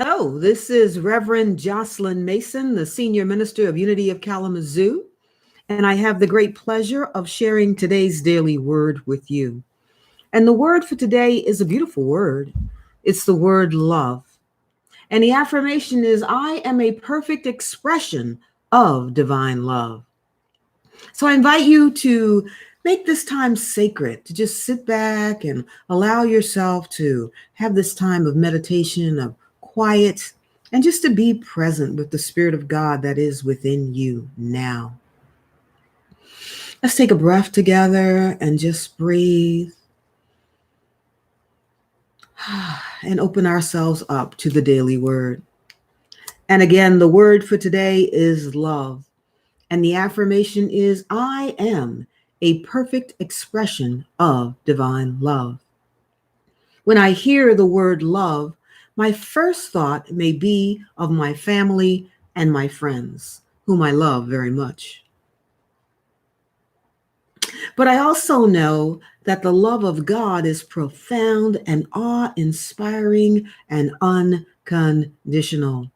Hello, this is Reverend Jocelyn Mason, the Senior Minister of Unity of Kalamazoo, and I have the great pleasure of sharing today's daily word with you. And the word for today is a beautiful word. It's the word love. And the affirmation is, I am a perfect expression of divine love. So I invite you to make this time sacred, to just sit back and allow yourself to have this time of meditation, of quiet, and just to be present with the Spirit of God that is within you now. Let's take a breath together and just breathe and open ourselves up to the daily word. And again, the word for today is love. And the affirmation is, I am a perfect expression of divine love. When I hear the word love, my first thought may be of my family and my friends, whom I love very much. But I also know that the love of God is profound and awe-inspiring and unconditional.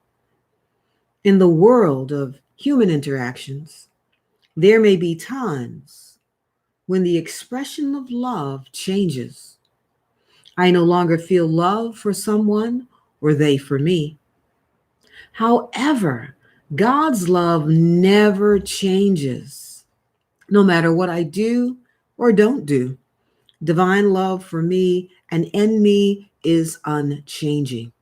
In the world of human interactions, there may be times when the expression of love changes. I no longer feel love for someone or they for me. However, God's love never changes, no matter what I do or don't do. Divine love for me and in me is unchanging.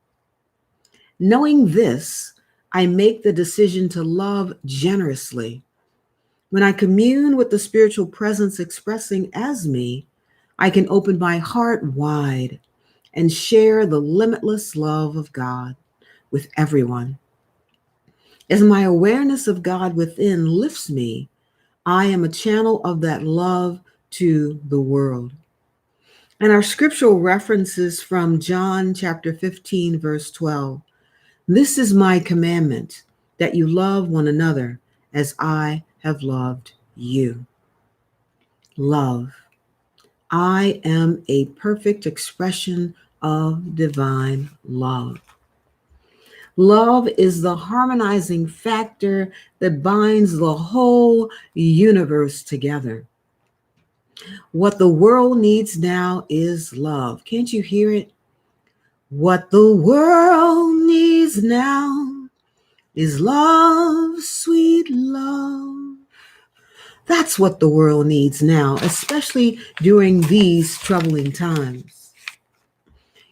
Knowing this, I make the decision to love generously. When I commune with the spiritual presence expressing as me, I can open my heart wide and share the limitless love of God with everyone. As my awareness of God within lifts me, I am a channel of that love to the world. And our scriptural references from John chapter 15, verse 12. This is my commandment, that you love one another as I have loved you. Love. I am a perfect expression of divine love. Love is the harmonizing factor that binds the whole universe together. What the world needs now is love. Can't you hear it? What the world needs now is love, sweet love. That's what the world needs now, especially during these troubling times.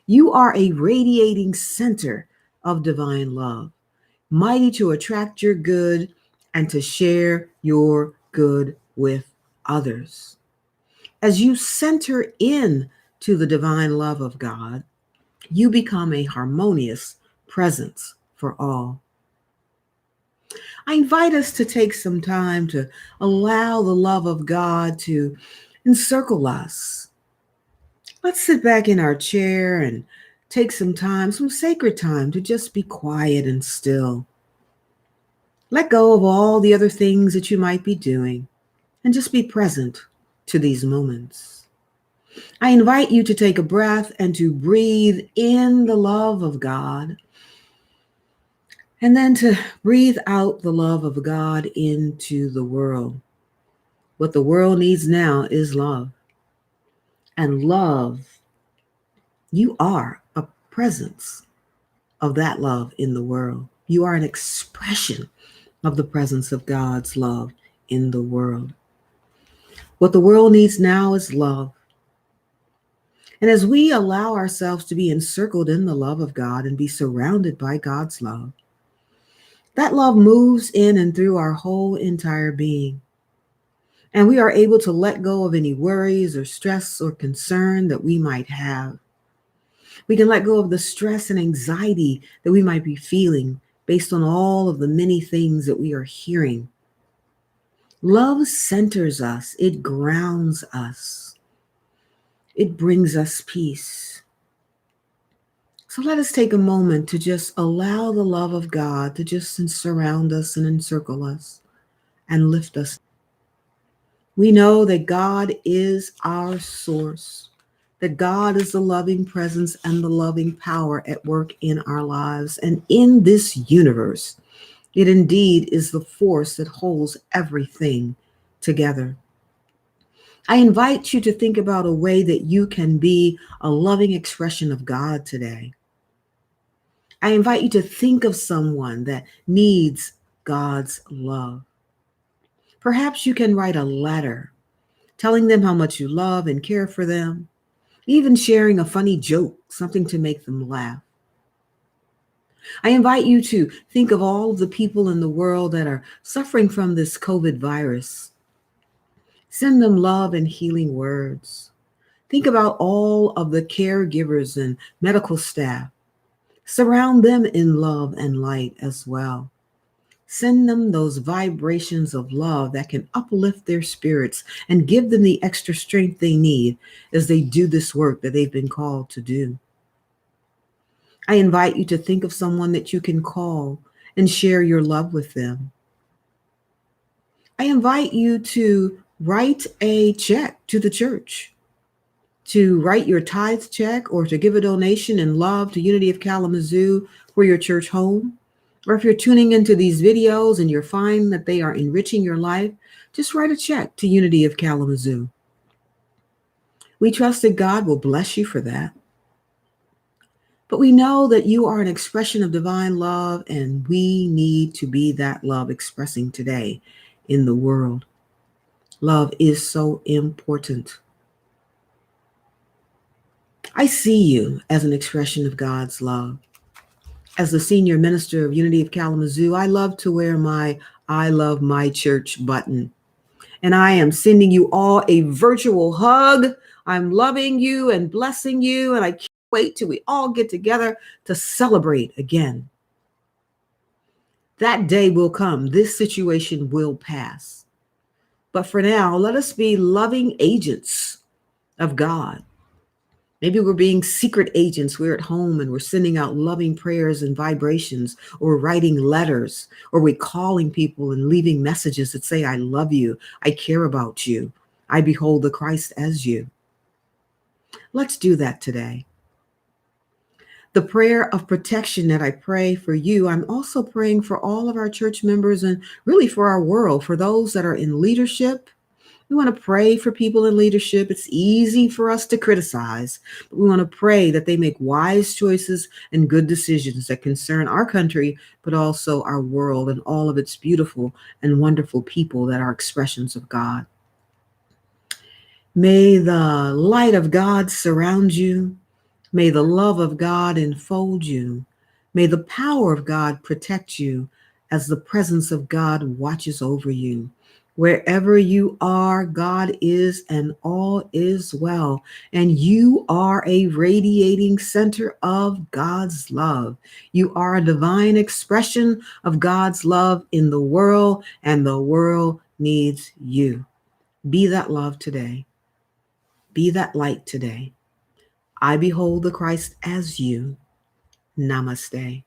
You are a radiating center of divine love, mighty to attract your good and to share your good with others. As you center in to the divine love of God, you become a harmonious presence for all. I invite us to take some time to allow the love of God to encircle us. Let's sit back in our chair and take some time, some sacred time to just be quiet and still. Let go of all the other things that you might be doing and just be present to these moments. I invite you to take a breath and to breathe in the love of God, and then to breathe out the love of God into the world. What the world needs now is love. And love, you are a presence of that love in the world. You are an expression of the presence of God's love in the world. What the world needs now is love. And as we allow ourselves to be encircled in the love of God and be surrounded by God's love, that love moves in and through our whole entire being. And we are able to let go of any worries or stress or concern that we might have. We can let go of the stress and anxiety that we might be feeling based on all of the many things that we are hearing. Love centers us. It grounds us. It brings us peace. So let us take a moment to just allow the love of God to just surround us and encircle us and lift us. We know that God is our source. that God is the loving presence and the loving power at work in our lives and in this universe. It indeed is the force that holds everything together. I invite you to think about a way that you can be a loving expression of God today. I invite you to think of someone that needs God's love. Perhaps you can write a letter telling them how much you love and care for them, even sharing a funny joke, something to make them laugh. I invite you to think of all of the people in the world that are suffering from this COVID virus. Send them love and healing words. Think about all of the caregivers and medical staff. Surround them in love and light as well. Send them those vibrations of love that can uplift their spirits and give them the extra strength they need as they do this work that they've been called to do. I invite you to think of someone that you can call and share your love with them. I invite you to write a check to the church, to write your tithe check or to give a donation in love to Unity of Kalamazoo for your church home. Or if you're tuning into these videos and you're finding that they are enriching your life, just write a check to Unity of Kalamazoo. We trust that God will bless you for that. But we know that you are an expression of divine love, and we need to be that love expressing today in the world. Love is so important. I see you as an expression of God's love. As the senior minister of Unity of Kalamazoo, I love to wear my I love my church button. And I am sending you all a virtual hug. I'm loving you and blessing you, and I can't wait till we all get together to celebrate again. That day will come. This situation will pass. But for now, let us be loving agents of God. Maybe we're being secret agents. We're at home and we're sending out loving prayers and vibrations, or we're writing letters, or we're calling people and leaving messages that say, I love you. I care about you. I behold the Christ as you. Let's do that today. The prayer of protection that I pray for you, I'm also praying for all of our church members and really for our world, for those that are in leadership. We want to pray for people in leadership. It's easy for us to criticize, but we want to pray that they make wise choices and good decisions that concern our country, but also our world and all of its beautiful and wonderful people that are expressions of God. May the light of God surround you. May the love of God enfold you. May the power of God protect you as the presence of God watches over you. Wherever you are, God is, and all is well. And you are a radiating center of God's love. You are a divine expression of God's love in the world, and the world needs you. Be that love today. Be that light today. I behold the Christ as you. Namaste.